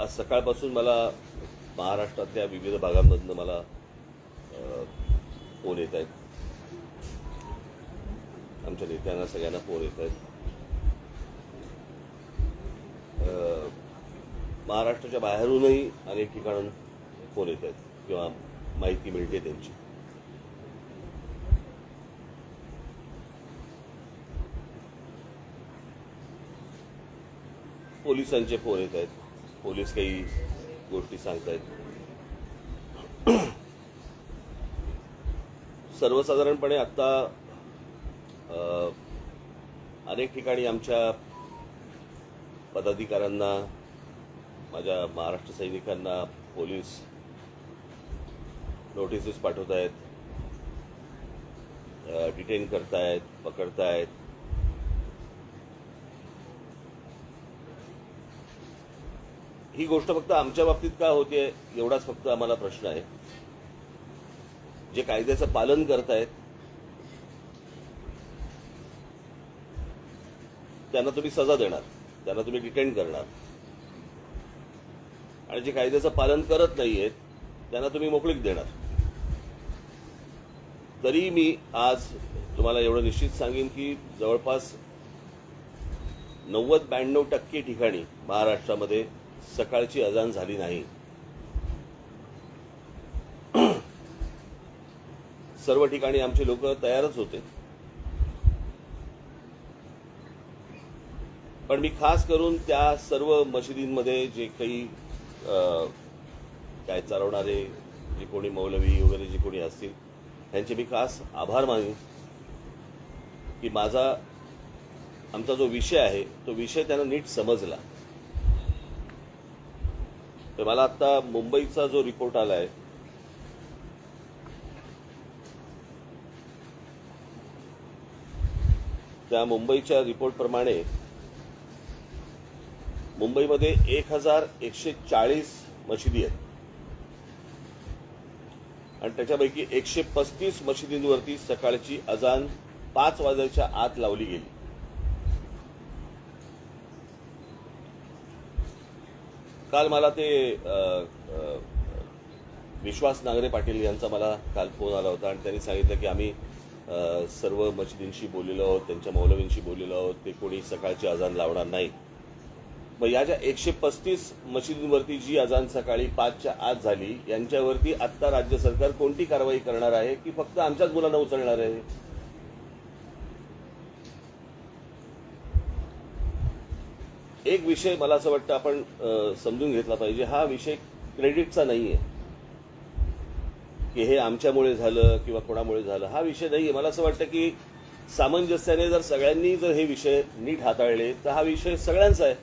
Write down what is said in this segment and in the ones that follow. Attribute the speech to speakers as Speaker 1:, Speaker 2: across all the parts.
Speaker 1: आज सकाळपासून मला महाराष्ट्रातल्या विविध भागांमधनं मला फोन येत आहेत. आमच्या नेत्यांना सगळ्यांना फोन येत आहेत. महाराष्ट्राच्या बाहेरूनही अनेक ठिकाणून फोन येत आहेत किंवा माहिती मिळते त्यांची. पोलिसांचे फोन येत आहेत. पोलीस काही गोष्टी सांगतायत. सर्वसाधारणपणे आता अनेक ठिकाणी आमच्या पदाधिकाऱ्यांना, माझ्या महाराष्ट्र सैनिकांना पोलीस नोटिसेस पाठवत आहेत, डिटेन करतायत, पकडतायत. ही गोष्ट फक्त आमच्या बाबतीत का होते एवढाच फक्त आम्हाला प्रश्न आहे. जे कायद्याचं पालन करतायत त्यांना तुम्ही सजा देणार, त्यांना तुम्ही डिटेन करणार, आणि जे कायद्याचं पालन करत नाहीयेत त्यांना तुम्ही मोकळीक देणार. तरी मी आज तुम्हाला एवढं निश्चित सांगेन की जवळपास 90-92% ठिकाणी महाराष्ट्रामध्ये सकाळची अजान झाली नाही. सर्व ठिकाणी आमचे लोक तयारच होते. पण मी खास करून त्या सर्व मशिदींमध्ये जे काही काय चालवणारे, जे कोणी मौलवी वगैरे जे कोणी असतील त्यांचे मी खास आभार मानेन की आमचा जो विषय आहे तो विषय त्यांना नीट समजला. तर मला आता मुंबईचा जो रिपोर्ट आलाय त्या मुंबईच्या रिपोर्टप्रमाणे मुंबईमध्ये 1140 मशिदी आहेत आणि त्याच्यापैकी 135 मशिदींवरती सकाळची अजान 5 वाजायच्या आत लावली गेली. काल मला ते विश्वास नांगरे पाटील यांचा मला काल फोन आला होता आणि त्यांनी सांगितलं की आम्ही सर्व मशिदींशी बोललेलो आहोत, त्यांच्या मौलवींशी बोललेलो आहोत, ते कोणी सकाळची अजान लावणार नाही. मग या ज्या 135 मशिदींवरती जी अजान सकाळी 5च्या आत झाली यांच्यावरती आत्ता राज्य सरकार कोणती कारवाई करणार आहे की फक्त आमच्याच मुलांना उचलणार आहे? एक विषय मला असं वाटतं आपण समजून घेतला पाहिजे. हा विषय क्रेडिटचा नाहीये की हे आमच्यामुळे झालं किंवा कोणामुळे झालं, हा विषय नाहीये. मला असं वाटतं की सामंजस्याने जर सगळ्यांनी जर हे विषय नीट हाताळले तर हा विषय सगळ्यांचा आहे.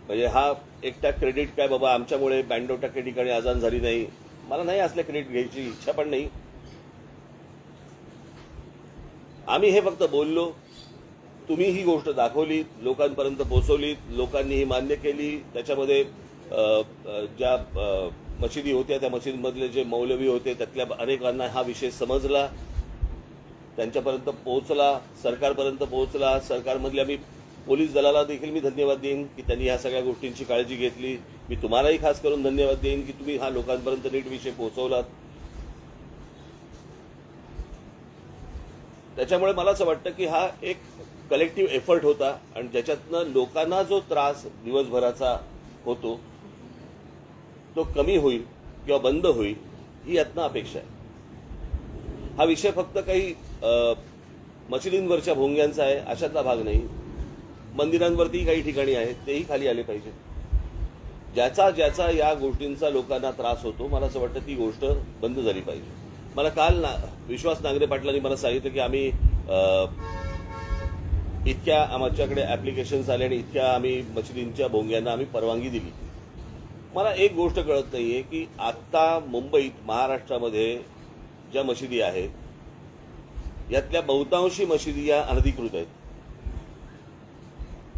Speaker 1: म्हणजे हा एकटा क्रेडिट काय बाबा आमच्यामुळे 92% ठिकाणी अजान झाली नाही, मला नाही असल्या क्रेडिट घ्यायची इच्छा पण नाही. आम्ही हे फक्त बोललो, तुम्ही ही गोष्ट दाखवली, लोकांपर्यंत पोहोचवली, लोकांनी ही मान्य केली. त्याच्यामध्ये ज्या मशिदी होत्या त्या मशिदीमधले जे मौलवी होते त्यातल्या अनेकांना हा विषय समजला, त्यांच्यापर्यंत पोहोचला, सरकारपर्यंत पोहोचला. सरकारमधल्या मी पोलीस दलाला देखील मी धन्यवाद देईन की त्यांनी ह्या सगळ्या गोष्टींची काळजी घेतली. मी तुम्हालाही खास करून धन्यवाद देईन की तुम्ही हा लोकांपर्यंत नीट विषय पोहोचवलात. त्याच्यामुळे मला असं वाटतं की हा एक कलेक्टिव्ह एफर्ट होता आणि ज्याच्यातनं लोकांना जो त्रास दिवसभराचा होतो तो कमी होईल किंवा बंद होईल ही यातनं अपेक्षा आहे. हा विषय फक्त काही मशिदींवरच्या भोंग्यांचा आहे अशातला भाग नाही. मंदिरांवरती काही ठिकाणी आहेत तेही खाली आले पाहिजे. ज्याचा ज्याचा या गोष्टींचा लोकांना त्रास होतो मला असं वाटतं ती गोष्ट बंद झाली पाहिजे. मला काल विश्वास नांगरे पाटलांनी मला सांगितलं की आम्ही इतक्या आमच्याकडे ऍप्लिकेशन्स आले आणि इतक्या आम्ही मशिदींच्या भोंग्यांना आम्ही परवानगी दिली. मला एक गोष्ट कळत नाहीये की आता मुंबईत महाराष्ट्रामध्ये ज्या मशिदी आहेत यातल्या बहुतांशी मशिदी या अनधिकृत आहेत.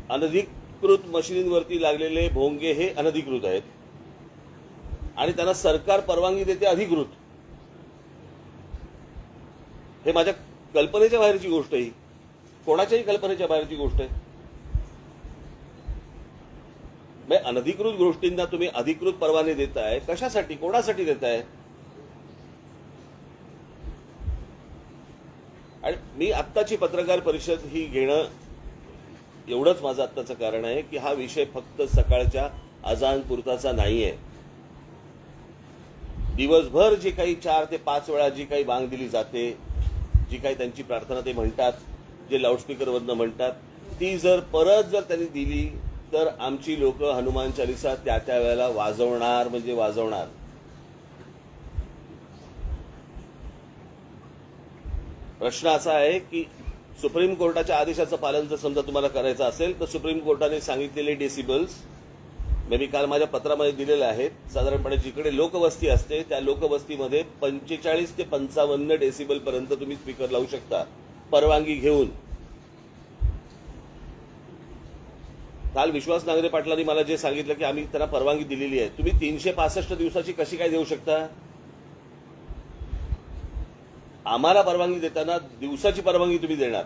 Speaker 1: अनधिकृत मशिदींवरती लागलेले भोंगे हे अनधिकृत आहेत आणि त्यांना सरकार परवानगी देते अधिकृत. हे माझ्या कल्पनेच्या बाहेरची गोष्ट आहे, कोणाच्याही कल्पनेच्या बाहेरची गोष्ट आहे. म्हणजे अनधिकृत गोष्टींना तुम्ही अधिकृत परवाने देताय, कशासाठी, कोणासाठी देताय? आणि मी आत्ताची पत्रकार परिषद ही घेणं एवढंच माझं आत्ताचं कारण आहे की हा विषय फक्त सकाळच्या अजान पुरताचा नाहीये. दिवसभर जी काही 4 ते 5 वेळा जी काही बांग दिली जाते, जी काही त्यांची प्रार्थना ते म्हणतात, जे लाऊडस्पीकरवरनं म्हणतात, ती जर परत त्यांनी दिली तर आमची लोक हनुमान चालिसा त्या वेळेला वाजवणार म्हणजे वाजवणार. प्रश्न असा आहे की सुप्रीम कोर्टाच्या आदेशाचं पालन जर समजा तुम्हाला करायचं असेल तर सुप्रीम कोर्टाने सांगितलेले डेसिबल्स मी काल माझ्या पत्रामध्ये दिलेले आहेत. साधारणपणे जिकडे लोकवस्ती असते त्या लोकवस्तीमध्ये 45 ते 55 डेसिबल पर्यंत तुम्ही स्पीकर लावू शकता परवानगी घेऊन. काल विश्वास नांगरे पाटलांनी मला जे सांगितलं की आम्ही त्यांना परवानगी दिलेली आहे. तुम्ही 365 दिवसाची कशी काय देऊ शकता? आम्हाला परवानगी देताना दिवसाची परवानगी तुम्ही देणार,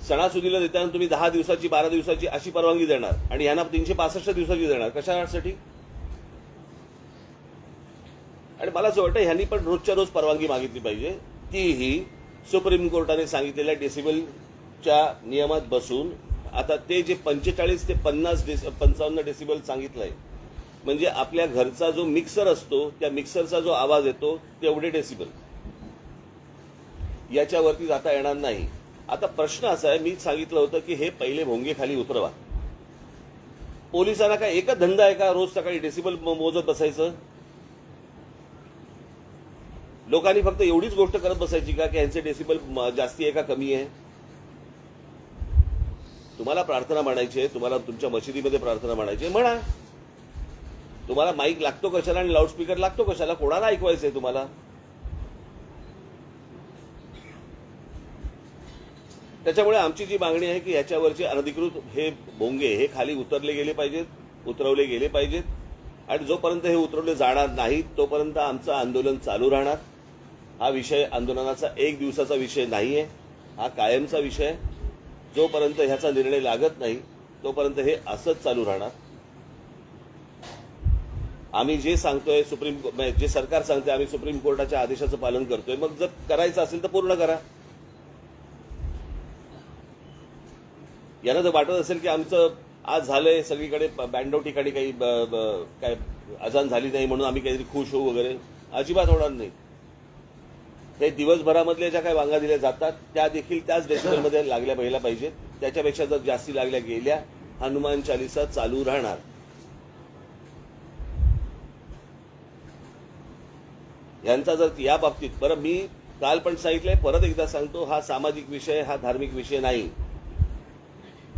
Speaker 1: सणासुदीला देताना तुम्ही 10 दिवसाची 12 दिवसाची अशी परवानगी देणार आणि यांना 365 दिवसाची देणार. कशासाठी? आणि मला असं वाटतं ह्यांनी पण रोजच्या रोज परवानगी मागितली पाहिजे, तीही सुप्रीम कोर्टाने सांगितलेल्या डेसिबलच्या नियमात बसून. आता ते जे 45 ते 55 डेसिबल सांगितलंय म्हणजे आपल्या घरचा जो मिक्सर असतो त्या मिक्सरचा जो आवाज येतो तेवढे डेसिबल, याच्यावरती जाता येणार नाही. आता प्रश्न असा आहे, मी सांगितलं होतं की हे पहिले भोंगे खाली उतरवा. पोलिसांना काय एकच धंदा आहे का रोज सकाळी डेसिबल मोजत बसायचं? लोकांनी फक्त एवढीच गोष्ट करत बसायची का की यांचे डेसिबल जास्ती आहे का कमी आहे? तुम्हाला प्रार्थना म्हणायची आहे, तुम्हाला तुमच्या मशिदीमध्ये प्रार्थना म्हणायची आहे, म्हणा. तुम्हाला माईक लागतो कशाला आणि लाऊडस्पीकर लागतो कशाला? कोणाला ऐकवायचंय तुम्हाला? त्याच्यामुळे आमची जी मागणी आहे की याच्यावरचे अनधिकृत हे भोंगे हे खाली उतरले गेले पाहिजेत, उतरवले गेले पाहिजेत. आणि जोपर्यंत हे उतरवले जाणार नाहीत तोपर्यंत आमचं आंदोलन चालू राहणार. हा विषय आंदोलनाचा 1 दिवसाचा विषय नाहीये, हा कायमचा विषय. जोपर्यंत ह्याचा निर्णय लागत नाही तोपर्यंत हे असंच चालू राहणार. आम्ही जे सांगतोय जे सरकार सांगते आम्ही सुप्रीम कोर्टाच्या आदेशाचं पालन करतोय. मग जर करायचं असेल तर पूर्ण करा. यांना जर वाटत असेल की आमचं आज झालंय सगळीकडे बँडो ठिकाणी काही काय अजान झाली नाही म्हणून आम्ही काहीतरी खुश होऊ वगैरे, अजिबात होणार नाही. हे दिवसभरामधल्या ज्या काही वांगा दिल्या जातात त्या देखील त्याच डेसिबलमध्ये लागल्या पहिल्या पाहिजेत. त्याच्यापेक्षा जर जास्ती लागल्या गेल्या हनुमान चालिसा चालू राहणार. यांचा जर या बाबतीत, बरं मी काल पण सांगितलंय, परत एकदा सांगतो, हा सामाजिक विषय, हा धार्मिक विषय नाही.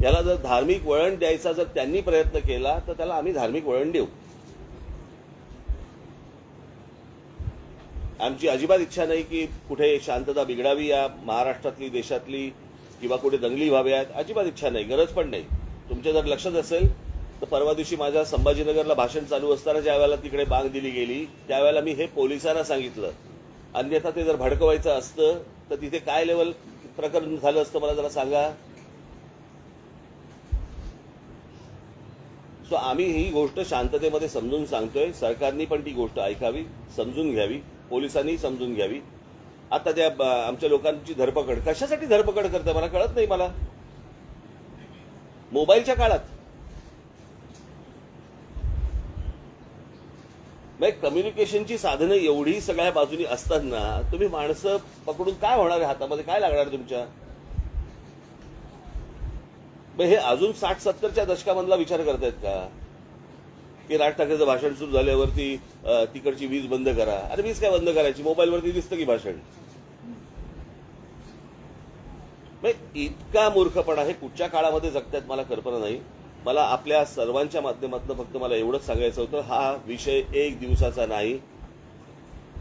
Speaker 1: याला जर धार्मिक वळण द्यायचा जर त्यांनी प्रयत्न केला तर त्याला आम्ही धार्मिक वळण देऊ. आमची अजिबात इच्छा नाही की कुठे शांतता बिघडावी या महाराष्ट्रातली, देशातली, किंवा कुठे दंगली व्हाव्यात. अजिबात इच्छा नाही, गरज पण नाही. तुमच्या जर लक्षात असेल तर परवा दिवशी माझ्या संभाजीनगरला भाषण चालू असताना ज्या वेळेला तिकडे बांग दिली गेली त्यावेळेला मी हे पोलिसांना सांगितलं. अन्यथा ते जर भडकवायचं असतं तर तिथे काय लेवल प्रकरण झालं असतं मला जरा सांगा. सो आम्ही ही गोष्ट शांततेमध्ये समजून सांगतोय. सरकारने पण ती गोष्ट ऐकावी, समजून घ्यावी, पोलिसांनी समजून घ्यावी. आता त्या आमच्या लोकांची धरपकड कशासाठी धरपकड करते मला कळत नाही. मला मोबाईलच्या काळात कम्युनिकेशनची साधनं एवढी सगळ्या बाजूनी असताना तुम्ही माणसं पकडून काय होणार आहे? हातामध्ये काय लागणार तुमच्या? हे अजून 60-70च्या दशकामधला विचार करतायत का की राज ठाकरेचं भाषण सुरू झाल्यावरती तिकडची वीज बंद करा? अरे वीज काय बंद करायची? मोबाईलवरती दिसतं की भाषण. इतका मूर्खपणा हे कुठच्या काळामध्ये जगतायत मला कल्पना नाही. मला आपल्या सर्वांच्या माध्यमातून फक्त मला एवढंच सांगायचं होतं, हा विषय 1 दिवसाचा नाही.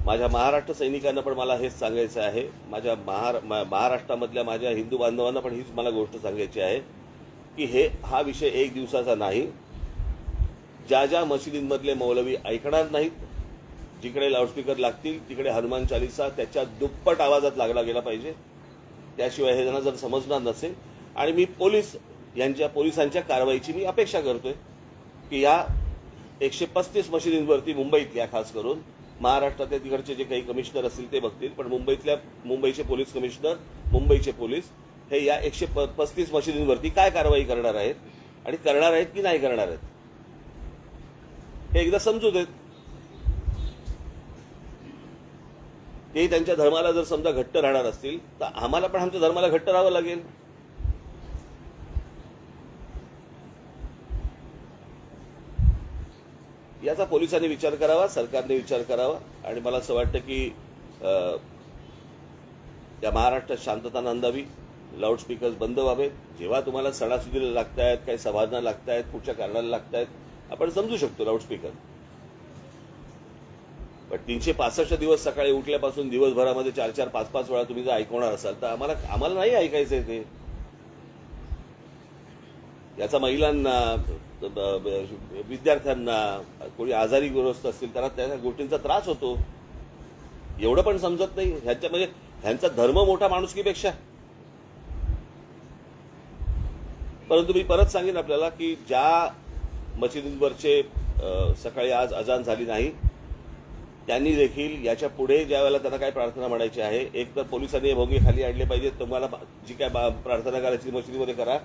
Speaker 1: माझ्या महाराष्ट्र सैनिकांना पण मला हेच सांगायचं आहे. माझ्या महाराष्ट्रामधल्या माझ्या हिंदू बांधवांना पण हीच मला गोष्ट सांगायची आहे की हा विषय 1 दिवसाचा नाही. ज्या ज्या मशिदींमधले मौलवी ऐकणार नाहीत, जिकडे लाऊडस्पीकर लागतील तिकडे हनुमान चालिसा त्याच्या दुप्पट आवाजात लागला गेला पाहिजे. त्याशिवाय हे जण जर समजणार नसेल. आणि मी पोलीस यांच्या पोलिसांच्या कारवाईची मी अपेक्षा करतोय की या 135 मशिदींवरती मुंबईतल्या खास करून महाराष्ट्रातल्या तिकडचे जे काही कमिशनर असतील ते बघतील, पण मुंबईचे पोलीस कमिशनर, मुंबईचे पोलीस हे या 135 मशिदींवरती काय कारवाई करणार आहेत आणि करणार आहेत की नाही करणार आहेत हे एकदा समजू देत. ते त्यांच्या धर्माला जर समजा घट्ट राहणार असतील तर आम्हाला पण आमच्या धर्माला घट्ट राहावं लागेल. याचा पोलिसांनी विचार करावा, सरकारने विचार करावा आणि मला असं वाटतं की या महाराष्ट्रात शांतता नांदावी, लाऊडस्पीकर्स बंद व्हावेत. जेव्हा तुम्हाला सणासुदीला लागतायत, काही सभाजना लागतायत, कुठच्या कारणाला लागतायत, आपण समजू शकतो लाऊडस्पीकर. पण 365 दिवस सकाळी उठल्यापासून दिवसभरामध्ये 4-4, 5-5 वेळा तुम्ही जर ऐकवणार असाल तर आम्हाला नाही ऐकायचंय ते. याचा महिलांना, विद्यार्थ्यांना, कोणी आजारी ग्रस्त असतील त्याला त्या गोष्टींचा त्रास होतो. एवढं पण समजत नाही. ह्यांचा धर्म मोठा माणुसकीपेक्षा. परंतु मी परत सांगेन आपल्याला की ज्या मशिदींवरचे सकाळी आज अजान झाली नाही त्यांनी देखील याच्या पुढे ज्या वेळेला त्यांना काय प्रार्थना म्हणायची आहे, एक तर पोलिसांनी हे भोंगे खाली आणले पाहिजेत. तुम्हाला जी काय प्रार्थना करायची मशिदीमध्ये करा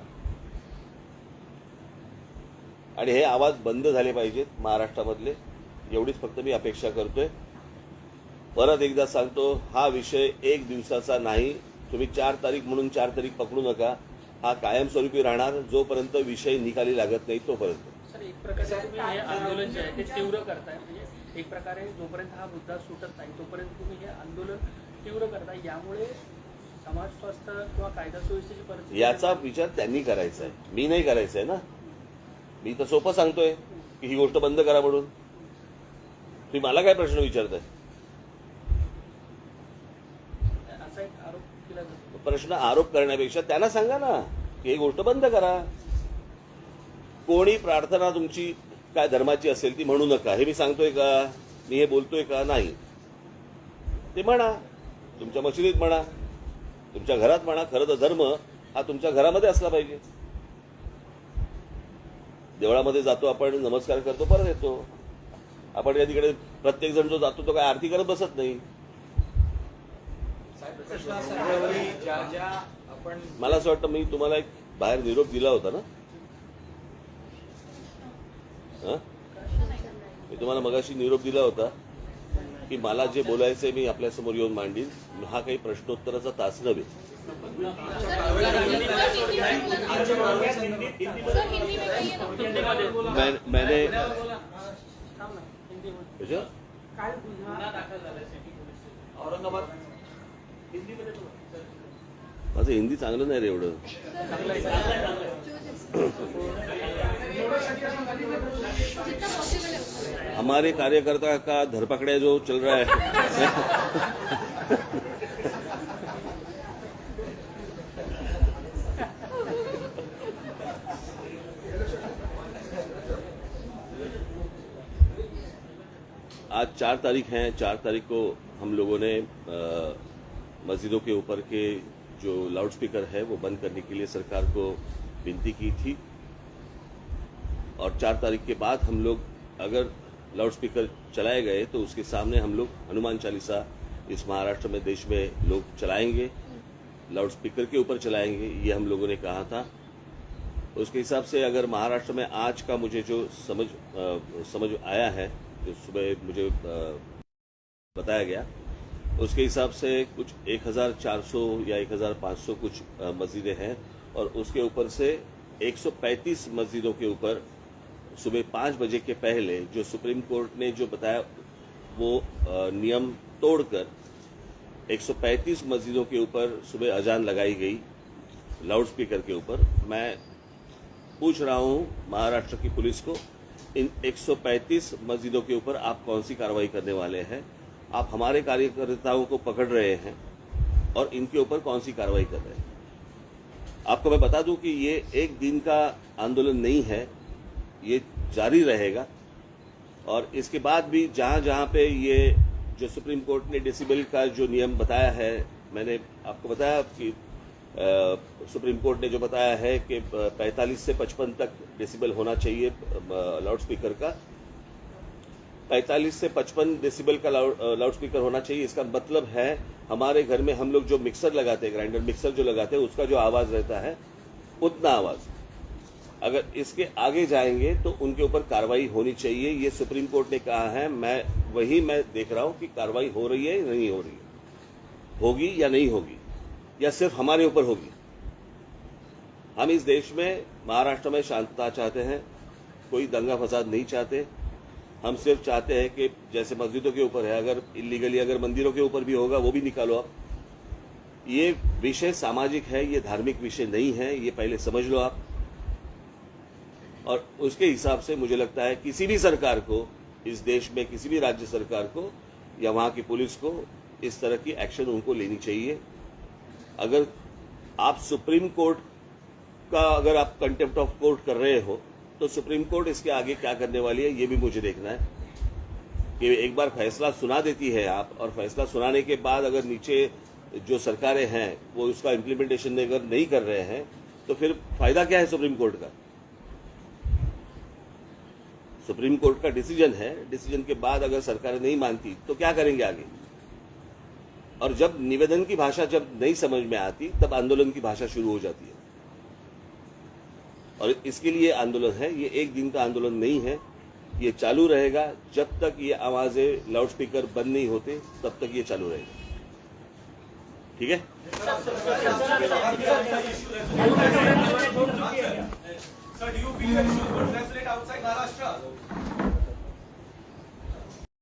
Speaker 1: आणि हे आवाज बंद झाले पाहिजेत महाराष्ट्रामधले. एवढीच फक्त मी अपेक्षा करतोय. परत एकदा सांगतो, हा विषय एक दिवसाचा नाही. तुम्ही 4 तारीख म्हणून 4 तारीख पकडू नका. हा कायमस्वरूपी राहणार जोपर्यंत विषय निकाली लागत नाही तोपर्यंत.
Speaker 2: सर, एक प्रकारे तुम्ही हे आंदोलन जे आहे ते तीव्र करताय. म्हणजे एक प्रकारे जोपर्यंत हा मुद्दा सुटत नाही तोपर्यंत तुम्ही हे आंदोलन तीव्र करताय. यामुळे समाज स्वास्थ्य किंवा कायदा सुव्यवस्थेची परिस्थिती
Speaker 1: याचा विचार त्यांनी करायचा आहे, मी नाही करायचा आहे ना. मी तर सोपं सांगतोय की ही गोष्ट बंद करा म्हणून. तुम्ही मला काय प्रश्न विचारताय?
Speaker 2: असा एक आरोप केला जातो.
Speaker 1: प्रश्न आरोप करण्यापेक्षा त्यांना सांगा ना की ही गोष्ट बंद करा. कोणी प्रार्थना तुमची काय धर्माची असेल ती म्हणू नका. हे मी सांगतोय का? मी हे बोलतोय का? नाही. ते म्हणा, तुमच्या मशिदीत म्हणा, तुमच्या घरात म्हणा. खरं तर धर्म हा तुमच्या घरामध्ये असला पाहिजे. देवळामध्ये जातो आपण, नमस्कार करतो, परत येतो. आपण या तिकडे प्रत्येक जण जो जातो तो काय आरती करत बसत नाही. मला असं वाटतं मी तुम्हाला एक बाहेर निरोप दिला होता ना. मी तुम्हाला मगाशी निरोप दिला होता की मला जे बोलायचंय मी आपल्यासमोर येऊन मांडीन. हा काही प्रश्नोत्तराचा तास नव्हे. मैंने औरंगाबाद माझं हिंदी चांगलं नाही रे एवढं. हमारे कार्यकर्ता का धरपकड़े जो चल रहा है आज 4 तारीख है. 4 तारीख को हम लोगों ने मस्जिदों के ऊपर के जो लाउडस्पीकर है वो बंद करने के लिए सरकार को विनती की थी. और 4 तारीख के बाद हम लोग अगर लाउडस्पीकर चलाए गए तो उसके सामने हम लोग हनुमान चालीसा इस महाराष्ट्र में, देश में लोग चलाएंगे, लाउडस्पीकर के ऊपर चलाएंगे. ये हम लोगों ने कहा था. उसके हिसाब से अगर महाराष्ट्र में आज का मुझे जो समझ आया है, जो सुबह मुझे बताया गया, उसके हिसाब से कुछ 1400 या 1500 कुछ मस्जिदें हैं. और उसके ऊपर से 135 मस्जिदों के ऊपर सुबह 5 बजे के पहले जो सुप्रीम कोर्ट ने जो बताया वो नियम तोड़कर 135 मस्जिदों के ऊपर सुबह अजान लगाई गई लाउडस्पीकर के ऊपर. मैं पूछ रहा हूं महाराष्ट्र की पुलिस को, इन 135 मस्जिदों के ऊपर आप कौन सी कार्रवाई करने वाले हैं? आप हमारे कार्यकर्ताओं को पकड़ रहे हैं और इनके ऊपर कौन सी कार्रवाई कर रहे हैं? आपको मैं बता दूं कि ये एक दिन का आंदोलन नहीं है, ये जारी रहेगा. और इसके बाद भी जहां जहां पे ये जो सुप्रीम कोर्ट ने डेसिबल का जो नियम बताया है, मैंने आपको बताया कि सुप्रीम कोर्ट ने जो बताया है कि 45 से 55 तक डेसिबल होना चाहिए लाउड स्पीकर का, 45 से 55 डेसिबल का लाउड स्पीकर होना चाहिए। इसका मतलब है हमारे घर में हम लोग जो मिक्सर लगाते हैं, ग्राइंडर मिक्सर जो लगाते हैं, उसका जो आवाज रहता है उतना आवाज, अगर इसके आगे जाएंगे तो उनके ऊपर कार्रवाई होनी चाहिए। ये सुप्रीम कोर्ट ने कहा है। मैं देख रहा हूं कि कार्रवाई हो रही है या नहीं हो रही है, होगी या नहीं होगी, या सिर्फ हमारे ऊपर होगी। हम इस देश में, महाराष्ट्र में शांतता चाहते हैं, कोई दंगा फसाद नहीं चाहते। हम सिर्फ चाहते हैं कि जैसे मस्जिदों के ऊपर है, अगर इलीगली अगर मंदिरों के ऊपर भी होगा वो भी निकालो आप। ये विषय सामाजिक है, ये धार्मिक विषय नहीं है, ये पहले समझ लो आप। और उसके हिसाब से मुझे लगता है किसी भी सरकार को, इस देश में किसी भी राज्य सरकार को या वहां की पुलिस को इस तरह की एक्शन उनको लेनी चाहिए। अगर आप सुप्रीम कोर्ट का अगर आप कंटेम्प्ट ऑफ कोर्ट कर रहे हो तो सुप्रीम कोर्ट इसके आगे क्या करने वाली है ये भी मुझे देखना है। कि एक बार फैसला सुना देती है आप, और फैसला सुनाने के बाद अगर नीचे जो सरकारें हैं वो उसका इम्प्लीमेंटेशन अगर नहीं कर रहे हैं तो फिर फायदा क्या है सुप्रीम कोर्ट का? सुप्रीम कोर्ट का डिसीजन है, डिसीजन के बाद अगर सरकारें नहीं मानती तो क्या करेंगे आगे? और जब निवेदन की भाषा जब नहीं समझ में आती तब आंदोलन की भाषा शुरू हो जाती है। और इसके लिए आंदोलन है, ये एक दिन का आंदोलन नहीं है, ये चालू रहेगा जब तक ये आवाजें लाउड स्पीकर बंद नहीं होते, तब तक ये चालू रहेगा। ठीक है?
Speaker 3: Sir, do you feel that you should legislate outside Maharashtra?